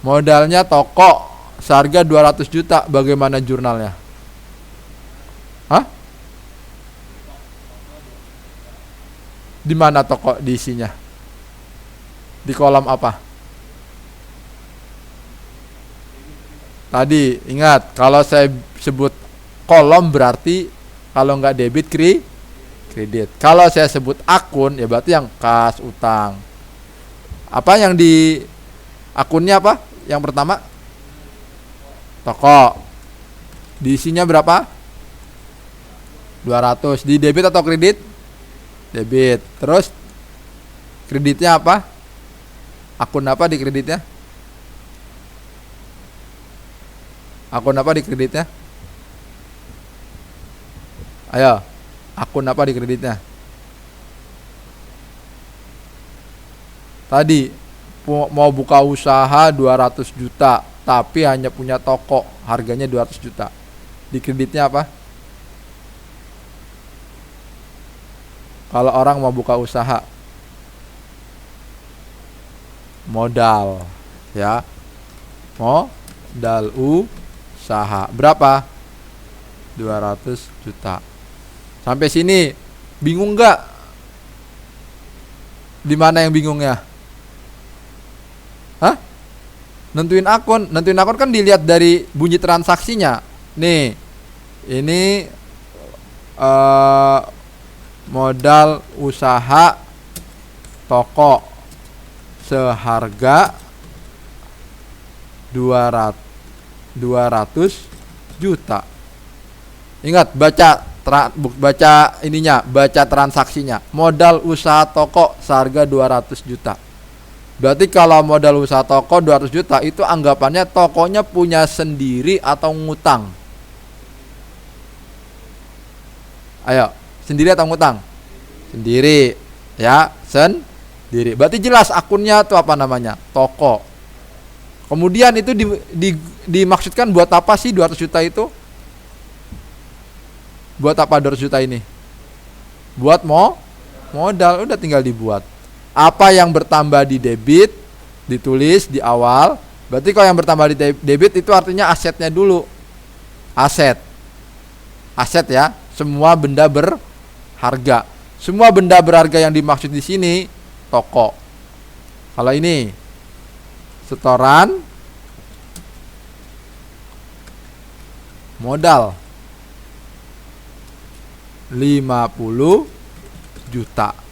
Modalnya toko seharga 200 juta. Bagaimana jurnalnya? Hah? Di mana toko diisinya? Di kolom apa? Tadi ingat, kalau saya sebut kolom berarti kalau nggak debit kredit. Kalau saya sebut akun ya berarti yang kas, utang. Apa yang di akunnya apa? Yang pertama toko. Diisinya berapa? 200. Di debit atau kredit? Debit. Terus kreditnya apa? Akun apa di kreditnya? Akun apa di kreditnya? Ayo, akun apa di kreditnya? Tadi mau buka usaha 200 juta, tapi hanya punya toko, harganya 200 juta. Di kreditnya apa? Kalau orang mau buka usaha, modal, ya. Modal usaha. Berapa? 200 juta. Sampai sini bingung nggak? Di mana yang bingungnya? Hah? Nentuin akun kan dilihat dari bunyi transaksinya. Nih, ini modal usaha toko seharga 200 juta. Ingat, baca ininya, baca transaksinya. Modal usaha toko seharga 200 juta. Berarti kalau modal usaha toko 200 juta itu anggapannya tokonya punya sendiri atau ngutang? Ayo, sendiri atau ngutang? Sendiri, ya, sendiri. Berarti jelas akunnya tuh apa namanya? Toko. Kemudian itu dimaksudkan buat apa sih 200 juta itu? Buat apa 200 juta ini? Buat modal, udah tinggal dibuat. Apa yang bertambah di debit ditulis di awal. Berarti kalau yang bertambah di debit itu artinya asetnya dulu. Aset ya, semua benda berharga. Semua benda berharga yang dimaksud di sini toko. Kalau ini setoran modal 50 juta.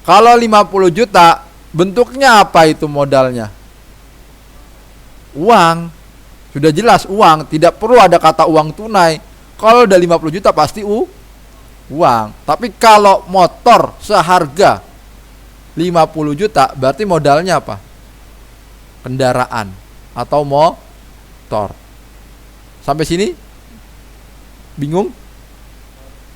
Kalau 50 juta bentuknya apa itu modalnya? Uang. Sudah jelas uang, tidak perlu ada kata uang tunai. Kalau udah 50 juta pasti uang. Tapi kalau motor seharga 50 juta berarti modalnya apa? Kendaraan atau motor. Sampai sini bingung?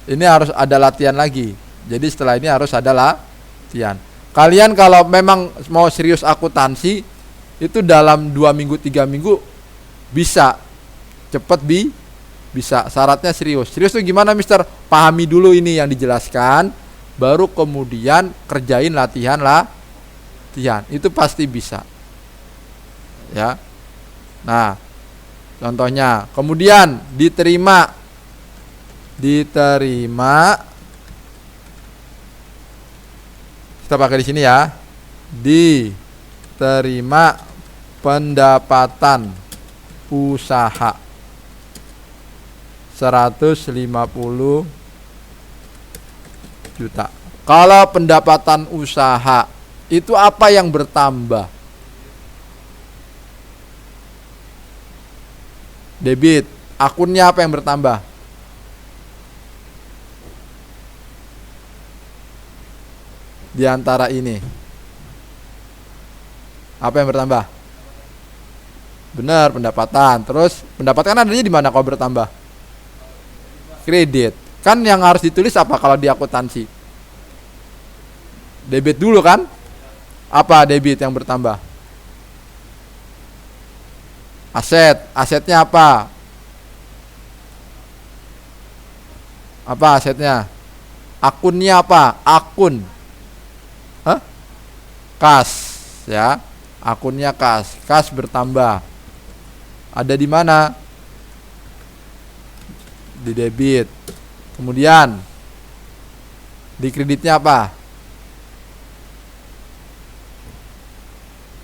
Ini harus ada latihan lagi. Jadi setelah ini harus ada latihan. Kalian kalau memang mau serius akuntansi itu dalam 2 minggu 3 minggu bisa cepet bisa. Syaratnya serius. Serius tuh gimana, Mister? Pahami dulu ini yang dijelaskan, baru kemudian kerjain latihan. Itu pasti bisa. Ya. Nah, contohnya, kemudian diterima kita pakai di sini ya. Diterima pendapatan usaha 150 juta. Kalau pendapatan usaha itu apa yang bertambah? Debit. Akunnya apa yang bertambah? Di antara ini apa yang bertambah? Benar, pendapatan. Terus pendapatan adanya di mana kalau bertambah? Kredit. Kan yang harus ditulis apa kalau di akuntansi? Debit dulu kan? Apa debit yang bertambah? Aset. Asetnya apa? Apa asetnya? Akunnya apa? Akun. Kas, ya. Akunnya kas bertambah. Ada di mana? Di debit. Kemudian di kreditnya apa?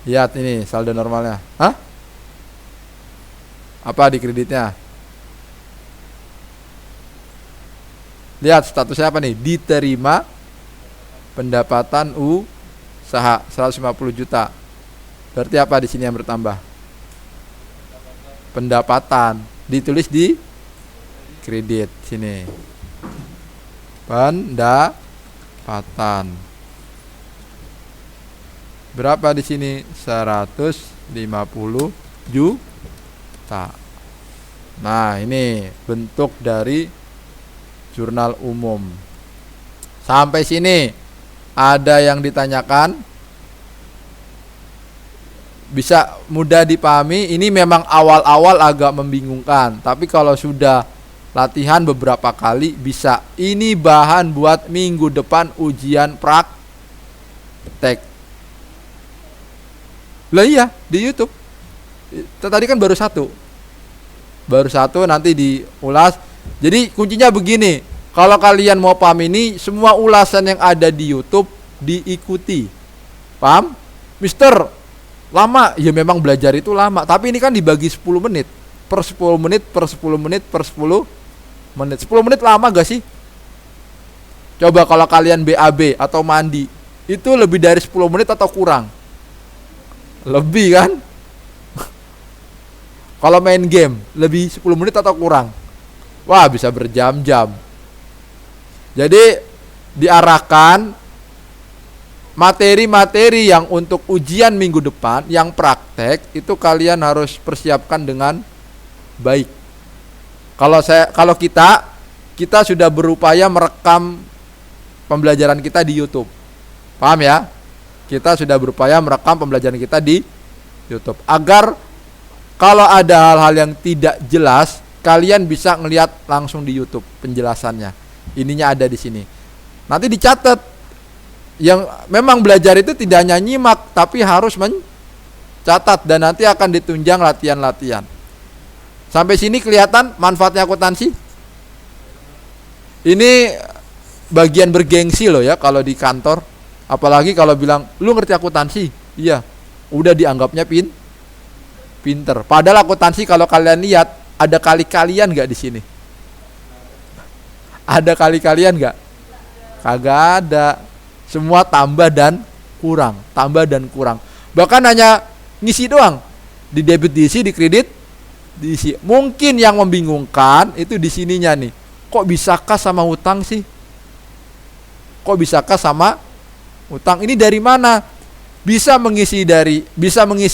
Lihat ini saldo normalnya. Hah? Apa di kreditnya? Lihat statusnya apa nih? Diterima pendapatan usaha 150 juta. Berarti apa di sini yang bertambah? Pendapatan. Ditulis di kredit sini. Pendapatan. Berapa di sini? 150 juta. Nah, ini bentuk dari jurnal umum. Sampai sini ada yang ditanyakan? Bisa mudah dipahami. Ini memang awal-awal agak membingungkan, tapi kalau sudah latihan beberapa kali bisa. Ini bahan buat minggu depan ujian praktek. Lah iya, di YouTube. Tadi kan baru satu nanti diulas. Jadi kuncinya begini, kalau kalian mau paham ini, semua ulasan yang ada di YouTube diikuti. Paham? Mister, lama. Ya memang belajar itu lama, tapi ini kan dibagi 10 menit. Per 10 menit, per 10 menit, per 10 menit. 10 menit lama gak sih? Coba kalau kalian BAB atau mandi, itu lebih dari 10 menit atau kurang? Lebih kan? Kalau main game, lebih 10 menit atau kurang? Wah, bisa berjam-jam. Jadi diarahkan materi-materi yang untuk ujian minggu depan, yang praktek, itu kalian harus persiapkan dengan baik. Kalau kita sudah berupaya merekam pembelajaran kita di YouTube. Paham ya? Kita sudah berupaya merekam pembelajaran kita di YouTube agar kalau ada hal-hal yang tidak jelas, kalian bisa ngelihat langsung di YouTube penjelasannya. Ininya ada di sini. Nanti dicatat. Yang memang belajar itu tidak hanya nyimak, tapi harus mencatat dan nanti akan ditunjang latihan-latihan. Sampai sini kelihatan manfaatnya akuntansi? Ini bagian bergengsi loh ya kalau di kantor. Apalagi kalau bilang, lu ngerti akuntansi? Iya, udah dianggapnya pinter. Padahal akuntansi kalau kalian lihat, ada kali-kalian gak di sini? Ada kali-kalian gak? Kagak ada. Semua tambah dan kurang. Tambah dan kurang. Bahkan hanya ngisi doang. Di debit diisi, di kredit diisi. Mungkin yang membingungkan itu di sininya nih. Kok bisakah sama hutang sih? Kok bisakah sama utang? Ini dari mana? Bisa mengisi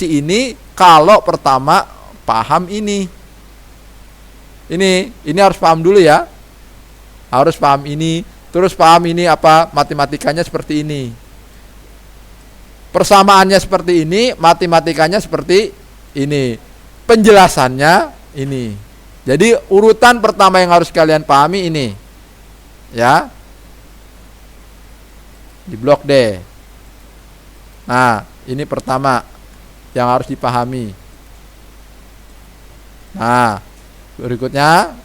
ini kalau pertama paham ini. Ini harus paham dulu ya. Harus paham ini, terus paham ini apa? Matematikanya seperti ini. Persamaannya seperti ini, matematikanya seperti ini. Penjelasannya ini. Jadi urutan pertama yang harus kalian pahami ini. Ya. Di blok D. Nah, ini pertama yang harus dipahami. Nah, berikutnya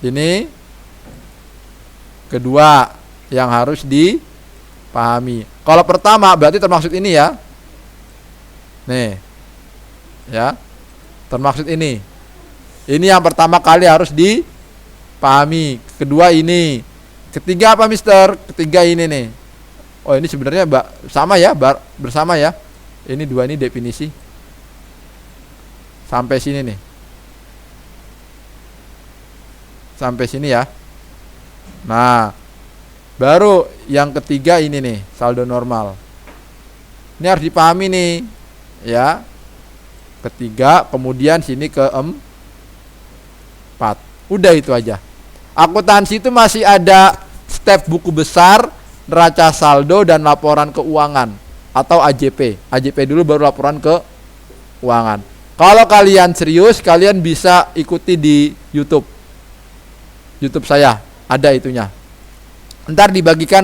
ini kedua yang harus dipahami. Kalau pertama berarti termaksud ini ya. Nih. Ya. Termaksud ini. Ini yang pertama kali harus dipahami. Kedua ini. Ketiga apa mister? Ketiga ini nih. Oh ini sebenarnya sama ya, bersama ya. Ini dua ini definisi. Sampai sini nih. Sampai sini ya. Nah, baru yang ketiga ini nih, saldo normal. Ini harus dipahami nih, ya. Ketiga, kemudian sini ke 4. Udah itu aja. Akuntansi itu masih ada step buku besar, neraca saldo dan laporan keuangan atau AJP. AJP dulu baru laporan keuangan. Kalau kalian serius, kalian bisa ikuti di YouTube saya, ada itunya. Ntar dibagikan